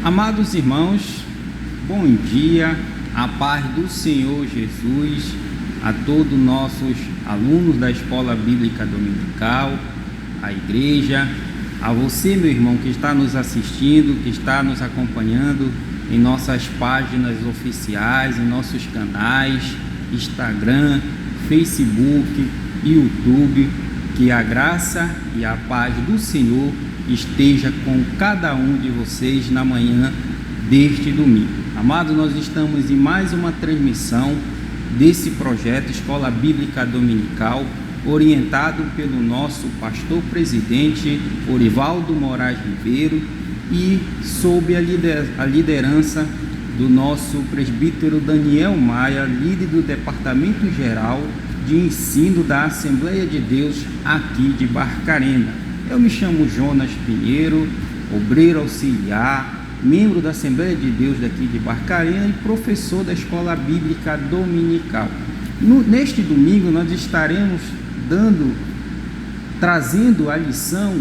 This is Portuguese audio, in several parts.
Amados irmãos, bom dia, a paz do Senhor Jesus a todos nossos alunos da Escola Bíblica Dominical, a igreja, a você, meu irmão, que está nos assistindo, que está nos acompanhando em nossas páginas oficiais, em nossos canais, Instagram, Facebook, YouTube. Que a graça e a paz do Senhor esteja com cada um de vocês na manhã deste domingo. Amados, nós estamos em mais uma transmissão desse projeto Escola Bíblica Dominical, orientado pelo nosso pastor presidente Orivaldo Moraes Ribeiro e sob a liderança do nosso presbítero Daniel Maia, líder do Departamento Geral de Ensino da Assembleia de Deus aqui de Barcarena. Eu me chamo Jonas Pinheiro, obreiro auxiliar, membro da Assembleia de Deus daqui de Barcarena e professor da Escola Bíblica Dominical. Neste domingo nós estaremos trazendo a lição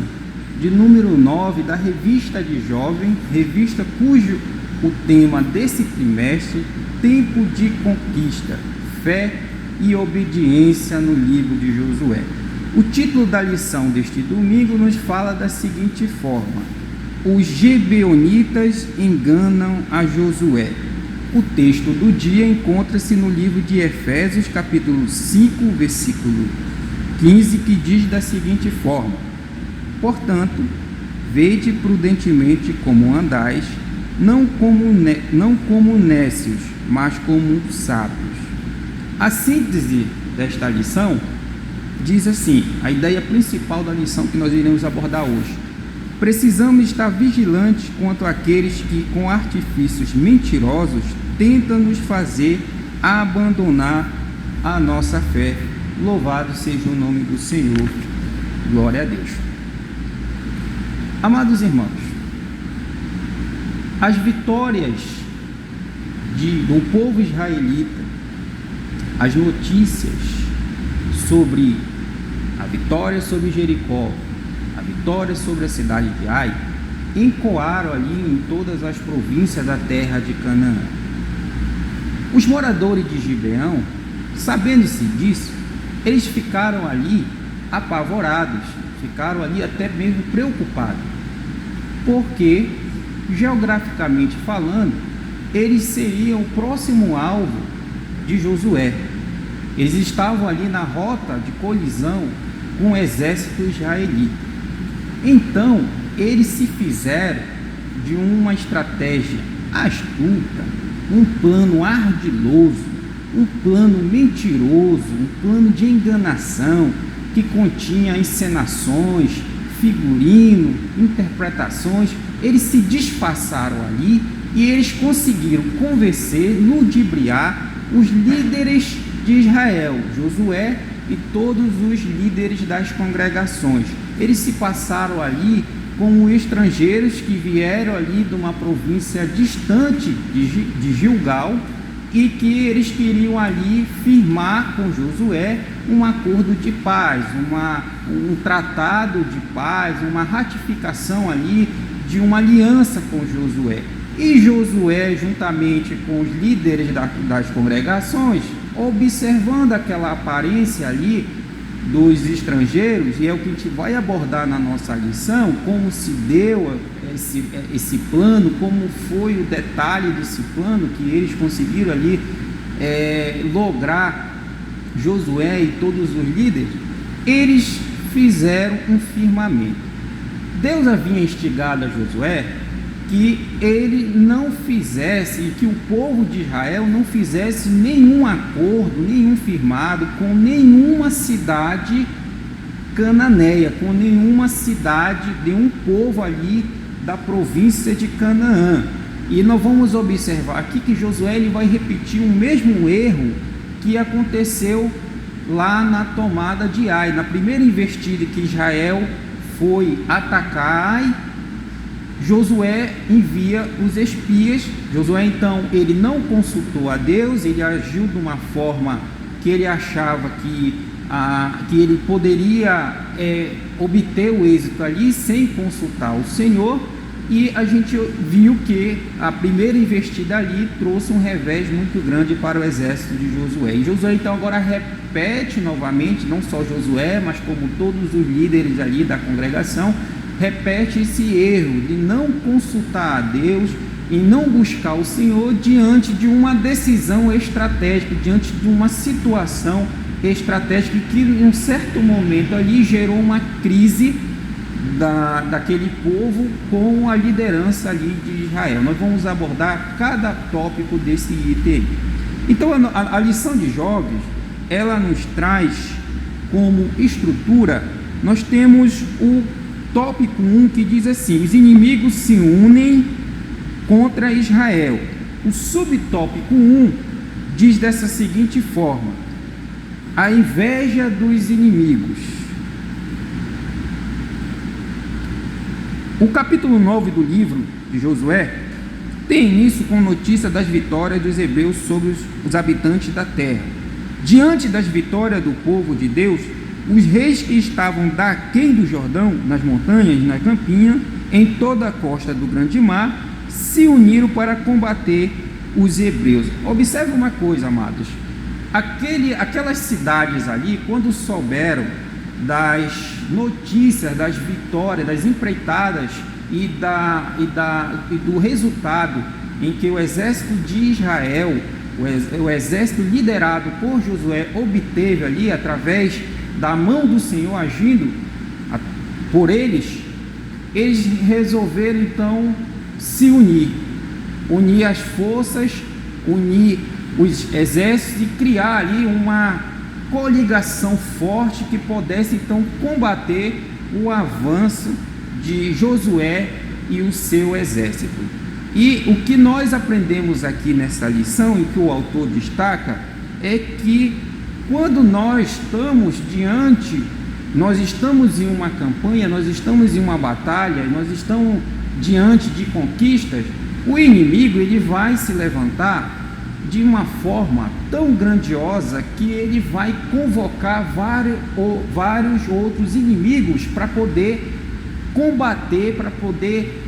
de número 9 da Revista de Jovem, revista cujo o tema desse trimestre, Tempo de Conquista, Fé e Obediência no livro de Josué. O título da lição deste domingo nos fala da seguinte forma: os gibeonitas enganam a Josué. O texto do dia encontra-se no livro de Efésios, capítulo 5, versículo 15, que diz da seguinte forma: portanto, vede prudentemente como andais, não como nécios, mas como sábios. A síntese desta lição diz assim, a ideia principal da lição que nós iremos abordar hoje: precisamos estar vigilantes quanto àqueles que, com artifícios mentirosos, tentam nos fazer abandonar a nossa fé. Louvado seja o nome do Senhor. Glória a Deus. Amados irmãos, as vitórias do povo israelita, as notícias sobre a vitória sobre Jericó, a vitória sobre a cidade de Ai, ecoaram ali em todas as províncias da terra de Canaã. Os moradores de Gibeão, sabendo-se disso, eles ficaram ali apavorados, ficaram ali até mesmo preocupados, porque, geograficamente falando, eles seriam o próximo alvo de Josué. Eles estavam ali na rota de colisão com o exército israelita. Então, eles se fizeram de uma estratégia astuta, um plano ardiloso, um plano mentiroso, um plano de enganação que continha encenações, figurino, interpretações. Eles se disfarçaram ali e eles conseguiram convencer, ludibriar os líderes de Israel, Josué e todos os líderes das congregações. Eles se passaram ali como estrangeiros que vieram ali de uma província distante de Gilgal e que eles queriam ali firmar com Josué um acordo de paz, um tratado de paz, uma ratificação ali de uma aliança com Josué. E Josué, juntamente com os líderes das congregações, observando aquela aparência ali dos estrangeiros, e é o que a gente vai abordar na nossa lição, como se deu esse plano, como foi o detalhe desse plano que eles conseguiram ali lograr, Josué e todos os líderes, eles fizeram um firmamento. Deus havia instigado a Josué que ele não fizesse, que o povo de Israel não fizesse nenhum acordo, nenhum firmado com nenhuma cidade cananeia, com nenhuma cidade de um povo ali da província de Canaã. E nós vamos observar aqui que Josué ele vai repetir o mesmo erro que aconteceu lá na tomada de Ai, na primeira investida que Israel foi atacar Ai. Josué envia os espias. Josué então ele não consultou a Deus, ele agiu de uma forma que ele achava que ele poderia obter o êxito ali sem consultar o Senhor, e a gente viu que a primeira investida ali trouxe um revés muito grande para o exército de Josué. E Josué então agora repete novamente, não só Josué, mas como todos os líderes ali da congregação, repete esse erro de não consultar a Deus e não buscar o Senhor diante de uma decisão estratégica, diante de uma situação estratégica que em um certo momento ali gerou uma crise daquele povo com a liderança ali de Israel. Nós vamos abordar cada tópico desse item. Então a lição de Jovens, ela nos traz como estrutura, nós temos o tópico 1 que diz assim: os inimigos se unem contra Israel. O subtópico 1 diz dessa seguinte forma: a inveja dos inimigos. O capítulo 9 do livro de Josué tem início com notícia das vitórias dos hebreus sobre os habitantes da terra. Diante das vitórias do povo de Deus, os reis que estavam daquém do Jordão, nas montanhas, na campinha, em toda a costa do grande mar, se uniram para combater os hebreus. Observe uma coisa, amados: aquelas cidades ali, quando souberam das notícias, das vitórias, das empreitadas e do resultado em que o exército de Israel, o exército liderado por Josué, obteve ali através da mão do Senhor agindo por eles resolveram então se unir as forças, unir os exércitos e criar ali uma coligação forte que pudesse então combater o avanço de Josué e o seu exército. E o que nós aprendemos aqui nessa lição, e que o autor destaca, é que quando nós estamos em uma campanha, nós estamos em uma batalha, nós estamos diante de conquistas, o inimigo ele vai se levantar de uma forma tão grandiosa que ele vai convocar vários outros inimigos para poder combater, para poder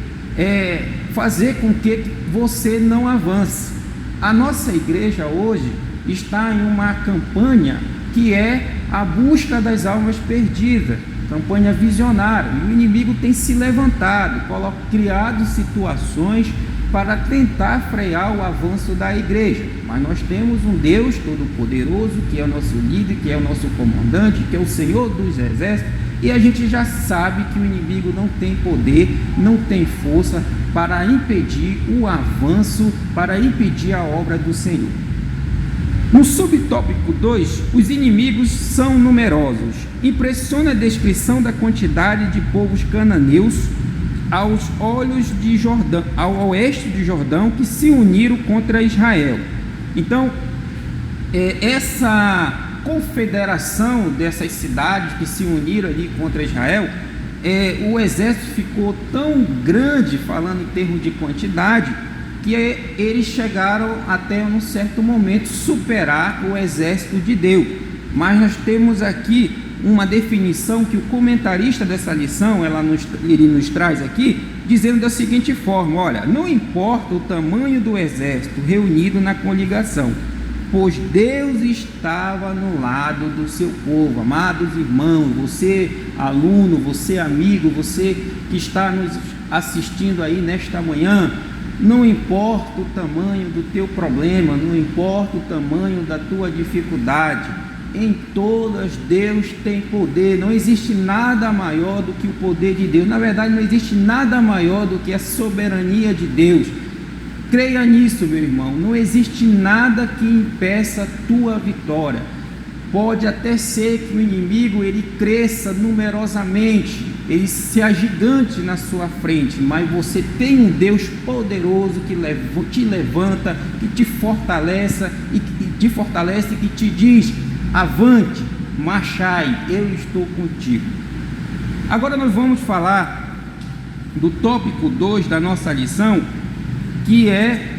fazer com que você não avance. A nossa igreja hoje está em uma campanha que é a busca das almas perdidas, campanha visionária, e o inimigo tem se levantado, criado situações para tentar frear o avanço da igreja. Mas nós temos um Deus Todo-Poderoso, que é o nosso líder, que é o nosso comandante, que é o Senhor dos Exércitos, e a gente já sabe que o inimigo não tem poder, não tem força para impedir o avanço, para impedir a obra do Senhor. No subtópico 2, os inimigos são numerosos. Impressiona a descrição da quantidade de povos cananeus aos olhos de Jordão, ao oeste de Jordão, que se uniram contra Israel. Então, essa confederação dessas cidades que se uniram ali contra Israel, o exército ficou tão grande, falando em termos de quantidade, que eles chegaram até um certo momento superar o exército de Deus. Mas nós temos aqui uma definição que o comentarista dessa lição, ele nos traz aqui, dizendo da seguinte forma: olha, não importa o tamanho do exército reunido na coligação, pois Deus estava no lado do seu povo. Amados irmãos, você aluno, você amigo, você que está nos assistindo aí nesta manhã, não importa o tamanho do teu problema, não importa o tamanho da tua dificuldade, em todas Deus tem poder. Não existe nada maior do que o poder de Deus. Na verdade, não existe nada maior do que a soberania de Deus. Creia nisso, meu irmão. Não existe nada que impeça a tua vitória. Pode até ser que o inimigo ele cresça numerosamente, ele se agigante na sua frente, mas você tem um Deus poderoso que te levanta, que te fortalece e que te diz: avante, marchai, eu estou contigo. Agora nós vamos falar do tópico 2 da nossa lição, que é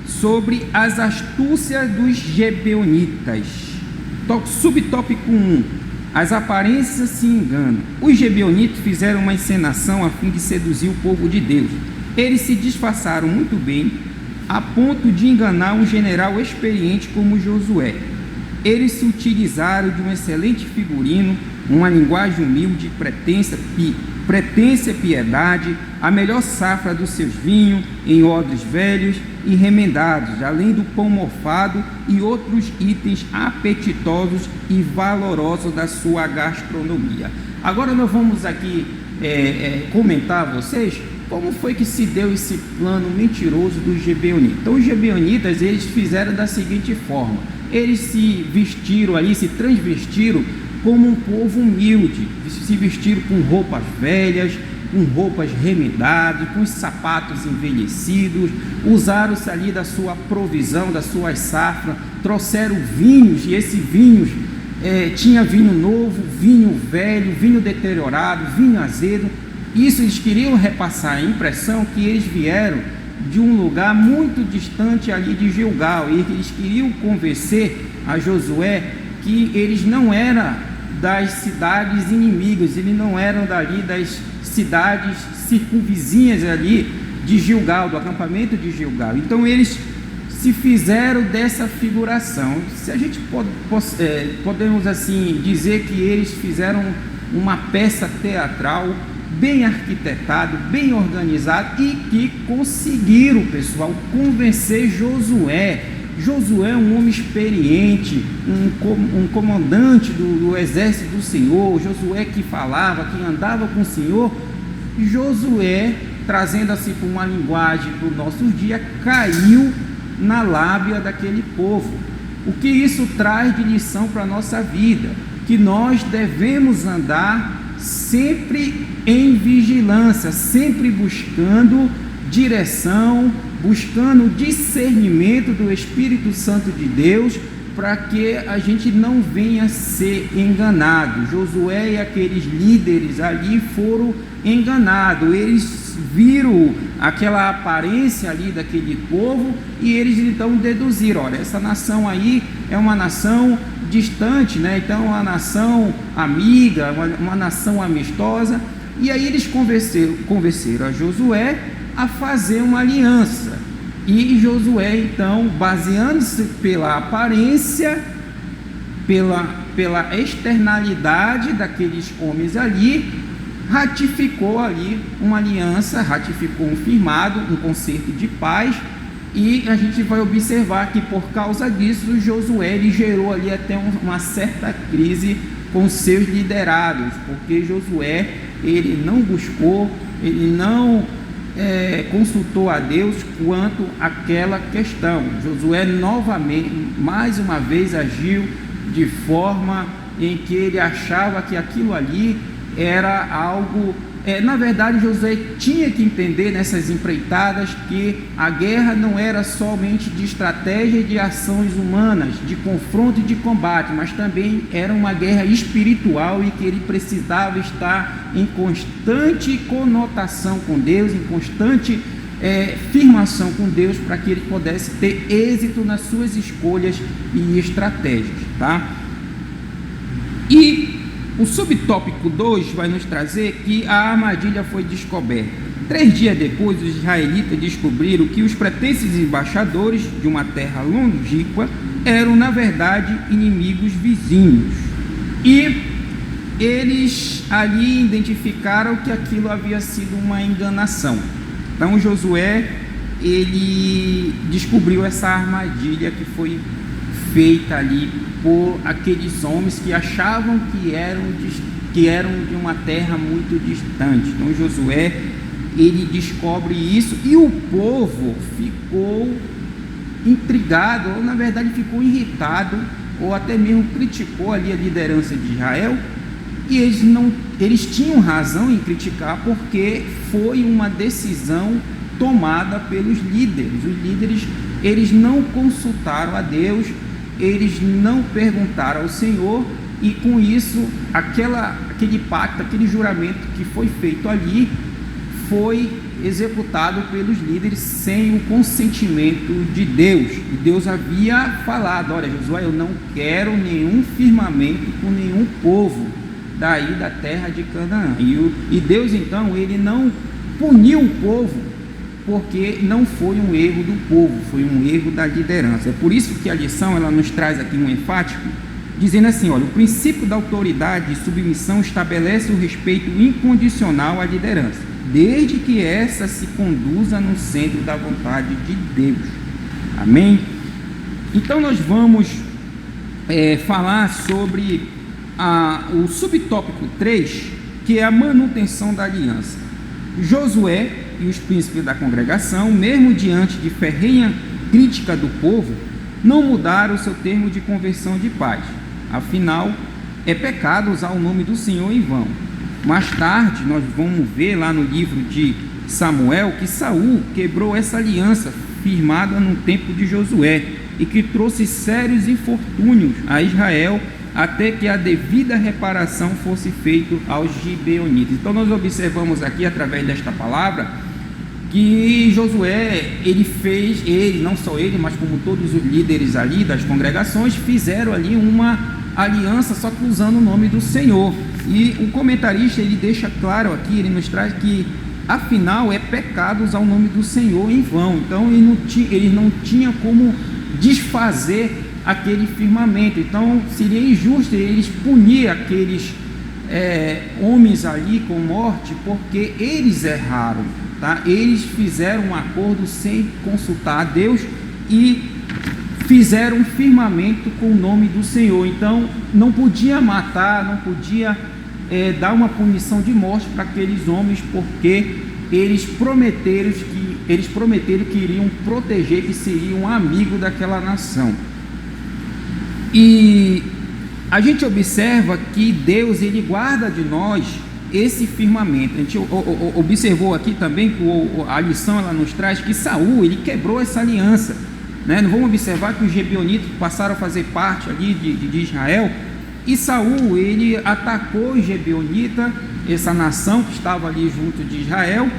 sobre as astúcias dos Gibeonitas. Subtópico 1: As aparências se enganam. Os gibeonitas fizeram uma encenação a fim de seduzir o povo de Deus. Eles se disfarçaram muito bem, a ponto de enganar um general experiente como Josué. Eles se utilizaram de um excelente figurino, uma linguagem humilde, pretensa piedade, a melhor safra dos seus vinhos em odres velhos e remendados, além do pão mofado e outros itens apetitosos e valorosos da sua gastronomia. Agora nós vamos aqui comentar a vocês como foi que se deu esse plano mentiroso dos gibeonitas. Então os gibeonitas, eles fizeram da seguinte forma: eles se vestiram ali, se transvestiram como um povo humilde, se vestiram com roupas velhas, com roupas remendadas, com os sapatos envelhecidos, usaram-se ali da sua provisão, das suas safras, trouxeram vinhos, e esses vinhos tinha vinho novo, vinho velho, vinho deteriorado, vinho azedo. Isso eles queriam repassar a impressão que eles vieram de um lugar muito distante ali de Gilgal, e eles queriam convencer a Josué que eles não eram das cidades inimigas, eles não eram dali das cidades circunvizinhas ali de Gilgal, do acampamento de Gilgal. Então eles se fizeram dessa figuração. Se a gente podemos assim dizer que eles fizeram uma peça teatral bem arquitetado, bem organizado, e que conseguiram, pessoal, convencer Josué. Josué é um homem experiente, um comandante do exército do Senhor, Josué que falava, que andava com o Senhor. Josué, trazendo assim para uma linguagem para o nosso dia, caiu na lábia daquele povo. O que isso traz de lição para a nossa vida? Que nós devemos andar sempre em vigilância, sempre buscando direção, buscando discernimento do Espírito Santo de Deus, para que a gente não venha ser enganado. Josué e aqueles líderes ali foram enganados, eles viram aquela aparência ali daquele povo e eles então deduziram: olha, essa nação aí é uma nação distante, né? Então uma nação amiga, uma nação amistosa. E aí eles convenceram a Josué a fazer uma aliança. E Josué, então, baseando-se pela aparência, pela externalidade daqueles homens ali, ratificou ali uma aliança, ratificou um firmado, um concerto de paz. E a gente vai observar que por causa disso Josué ele gerou ali até uma certa crise com seus liderados, porque Josué ele não buscou, ele não consultou a Deus quanto àquela questão. Josué novamente, mais uma vez, agiu de forma em que ele achava que aquilo ali era algo... na verdade, Josué tinha que entender nessas empreitadas que a guerra não era somente de estratégia e de ações humanas, de confronto e de combate, mas também era uma guerra espiritual, e que ele precisava estar em constante conotação com Deus, em constante firmação com Deus, para que ele pudesse ter êxito nas suas escolhas e estratégias, tá? E o subtópico 2 vai nos trazer que a armadilha foi descoberta. 3 dias depois, os israelitas descobriram que os pretensos embaixadores de uma terra longínqua eram, na verdade, inimigos vizinhos. E eles ali identificaram que aquilo havia sido uma enganação. Então Josué, ele descobriu essa armadilha que foi feita ali por aqueles homens que achavam que eram de uma terra muito distante. Então Josué, ele descobre isso, e o povo ficou intrigado, ou na verdade ficou irritado, ou até mesmo criticou ali a liderança de Israel. E eles tinham razão em criticar, porque foi uma decisão tomada pelos líderes. Os líderes, eles não consultaram a Deus, eles não perguntaram ao Senhor, e com isso aquele pacto, aquele juramento que foi feito ali foi executado pelos líderes sem o consentimento de Deus. E Deus havia falado: olha, Josué, eu não quero nenhum firmamento com nenhum povo daí da terra de Canaã. E Deus então, ele não puniu o povo, porque não foi um erro do povo, foi um erro da liderança. É por isso que a lição ela nos traz aqui um enfático, dizendo assim: olha, o princípio da autoridade e submissão estabelece o respeito incondicional à liderança, desde que essa se conduza no centro da vontade de Deus. Amém? Então nós vamos falar sobre o subtópico 3, que é a manutenção da aliança. Josué e os príncipes da congregação, mesmo diante de ferrenha crítica do povo, não mudaram o seu termo de conversão de paz. Afinal, é pecado usar o nome do Senhor em vão. Mais tarde, nós vamos ver lá no livro de Samuel que Saul quebrou essa aliança firmada no tempo de Josué e que trouxe sérios infortúnios a Israel até que a devida reparação fosse feita aos gibeonitas. Então nós observamos aqui, através desta palavra, que Josué, não só ele, mas como todos os líderes ali das congregações, fizeram ali uma aliança, só que usando o nome do Senhor. E o comentarista, ele deixa claro aqui, ele nos traz que afinal é pecado usar o nome do Senhor em vão. Então ele não tinha como desfazer aquele firmamento. Então seria injusto eles punir aqueles homens ali com morte, porque eles erraram, tá? Eles fizeram um acordo sem consultar a Deus e fizeram um firmamento com o nome do Senhor. Então não podia matar, não podia dar uma punição de morte para aqueles homens, porque eles prometeram que iriam proteger, que seriam amigos daquela nação. E a gente observa que Deus, ele guarda de nós esse firmamento. A gente observou aqui também que a lição ela nos traz que Saul, ele quebrou essa aliança, né? Não vamos observar que os gibeonitas passaram a fazer parte ali de Israel, e Saul, ele atacou os gibeonitas, essa nação que estava ali junto de Israel,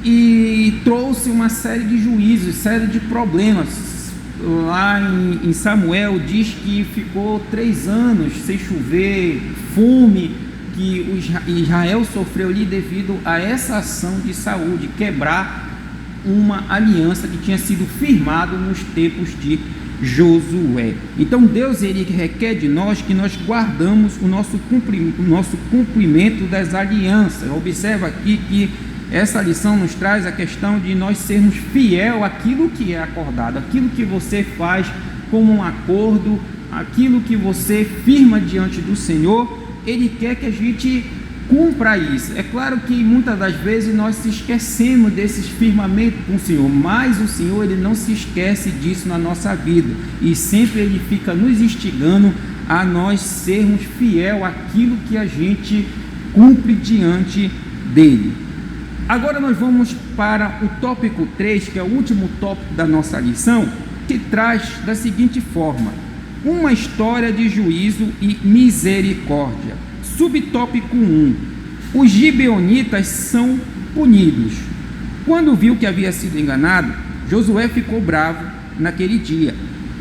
e trouxe uma série de juízos, série de problemas. Lá em Samuel diz que ficou 3 anos sem chover, fome, que Israel sofreu ali devido a essa ação de Saul, de quebrar uma aliança que tinha sido firmada nos tempos de Josué. Então Deus, ele requer de nós que nós guardamos o nosso cumprimento das alianças. Observa aqui que essa lição nos traz a questão de nós sermos fiel àquilo que é acordado, aquilo que você faz como um acordo, aquilo que você firma diante do Senhor. Ele quer que a gente cumpra isso. É claro que muitas das vezes nós se esquecemos desses firmamentos com o Senhor, mas o Senhor, ele não se esquece disso na nossa vida, e sempre ele fica nos instigando a nós sermos fiel àquilo que a gente cumpre diante dele. Agora nós vamos para o tópico 3, que é o último tópico da nossa lição, que traz da seguinte forma: uma história de juízo e misericórdia. Subtópico 1: os gibeonitas são punidos. Quando viu que havia sido enganado, Josué ficou bravo naquele dia.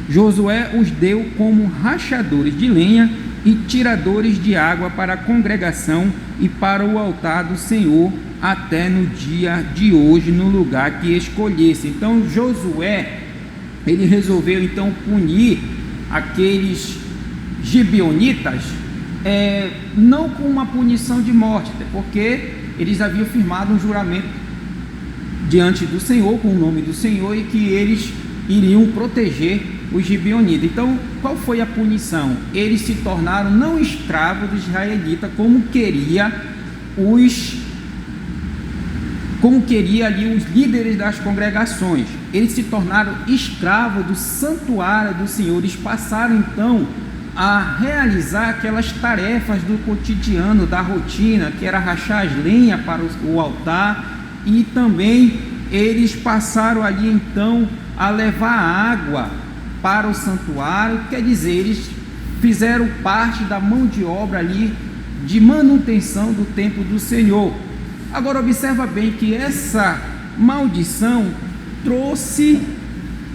Josué os deu como rachadores de lenha e tiradores de água para a congregação e para o altar do Senhor, até no dia de hoje, no lugar que escolhesse. Então Josué, ele resolveu então punir aqueles gibeonitas, não com uma punição de morte, até porque eles haviam firmado um juramento diante do Senhor, com o nome do Senhor, e que eles iriam proteger os gibeonitas. Então, qual foi a punição? Eles se tornaram não escravos dos israelitas, como queria ali os líderes das congregações. Eles se tornaram escravos do santuário do Senhor. Eles passaram então a realizar aquelas tarefas do cotidiano, da rotina, que era rachar as lenhas para o altar, e também eles passaram ali então a levar água para o santuário. Quer dizer, eles fizeram parte da mão de obra ali de manutenção do templo do Senhor. Agora observa bem que essa maldição trouxe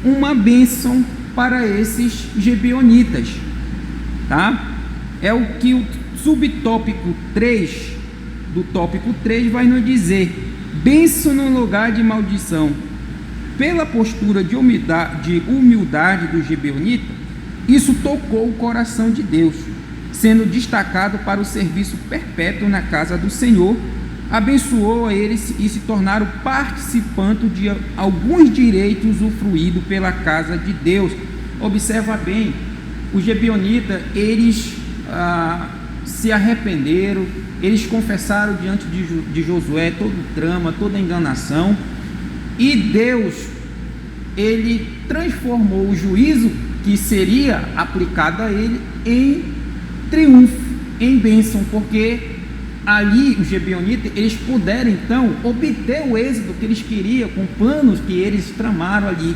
uma bênção para esses gibeonitas, tá? É o que o subtópico 3 do tópico 3 vai nos dizer: bênção no lugar de maldição. Pela postura de humildade do gibeonita, isso tocou o coração de Deus, sendo destacado para o serviço perpétuo na casa do Senhor. Abençoou a eles e se tornaram participantes de alguns direitos usufruídos pela casa de Deus. Observa bem, os gibeonitas, eles se arrependeram, eles confessaram diante de Josué todo o trama, toda a enganação, e Deus, ele transformou o juízo que seria aplicado a ele em triunfo, em bênção, porque ali os gibeonitas, eles puderam então obter o êxito que eles queriam, com planos que eles tramaram ali,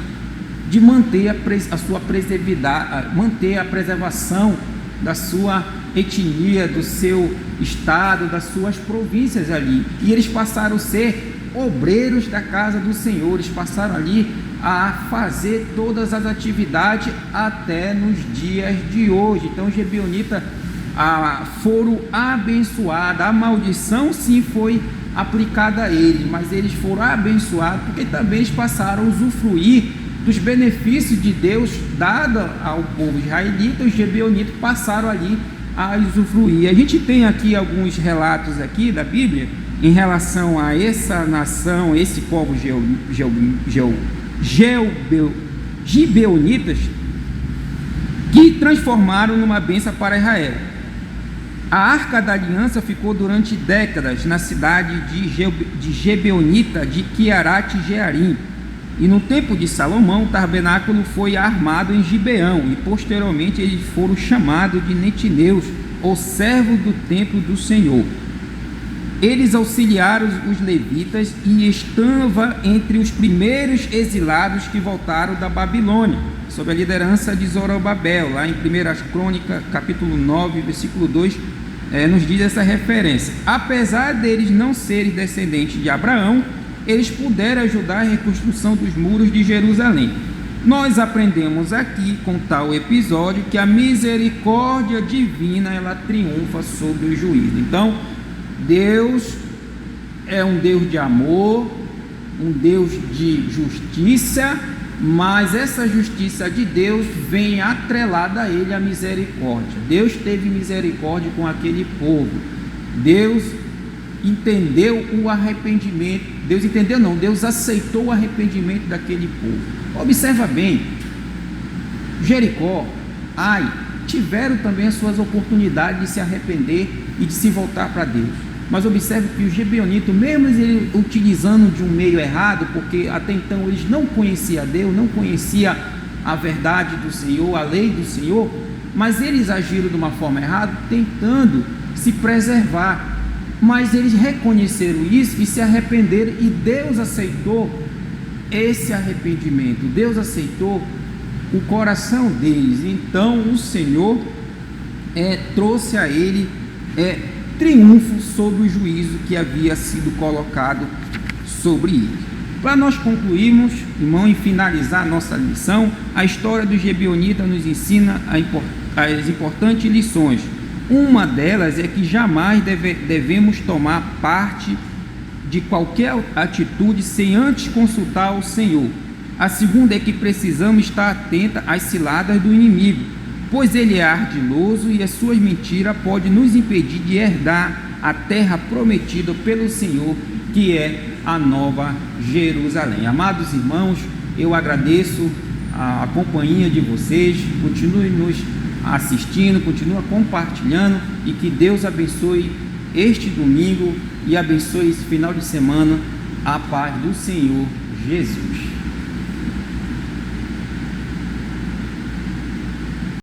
de manter a sua preservidade, manter a preservação da sua etnia, do seu estado, das suas províncias ali. E eles passaram a ser obreiros da casa do Senhor, eles passaram ali a fazer todas as atividades até nos dias de hoje. Então os gibeonitas foram abençoados. A maldição sim foi aplicada a eles, mas eles foram abençoados porque também eles passaram a usufruir dos benefícios de Deus dado ao povo israelita. Os gibeonitas passaram ali a usufruir. A gente tem aqui alguns relatos aqui da Bíblia em relação a essa nação, esse povo gibeonitas, que transformaram numa bênção para Israel. A Arca da Aliança ficou durante décadas na cidade de Gibeonita de Quiarate-Jearim, e no tempo de Salomão o tabernáculo foi armado em Gibeão, e posteriormente eles foram chamados de netineus, ou servos do templo do Senhor. Eles auxiliaram os levitas e estava entre os primeiros exilados que voltaram da Babilônia, sob a liderança de Zorobabel. Lá em 1 Crônica, capítulo 9, versículo 2, nos diz essa referência. Apesar deles não serem descendentes de Abraão, eles puderam ajudar a reconstrução dos muros de Jerusalém. Nós aprendemos aqui com tal episódio que a misericórdia divina, ela triunfa sobre o juízo. Então, Deus é um Deus de amor, um Deus de justiça, mas essa justiça de Deus vem atrelada a ele a misericórdia. Deus teve misericórdia com aquele povo. Deus entendeu o arrependimento. Deus aceitou o arrependimento daquele povo. Observa bem, Jericó, Ai, tiveram também as suas oportunidades de se arrepender e de se voltar para Deus. Mas observe que os gibeonitas, mesmo eles utilizando de um meio errado, porque até então eles não conheciam Deus, não conheciam a verdade do Senhor, a lei do Senhor, mas eles agiram de uma forma errada, tentando se preservar. Mas eles reconheceram isso e se arrependeram, e Deus aceitou esse arrependimento, Deus aceitou o coração deles. Então o Senhor trouxe a ele triunfo sobre o juízo que havia sido colocado sobre ele. Para nós concluirmos, irmão, e finalizar a nossa lição, a história dos gibeonitas nos ensina as importantes lições. Uma delas é que jamais devemos tomar parte de qualquer atitude sem antes consultar o Senhor. A segunda é que precisamos estar atentos às ciladas do inimigo, pois ele é ardiloso e as suas mentiras podem nos impedir de herdar a terra prometida pelo Senhor, que é a Nova Jerusalém. Amados irmãos, eu agradeço a companhia de vocês. Continue nos assistindo, continua compartilhando, e que Deus abençoe este domingo e abençoe esse final de semana. A paz do Senhor Jesus.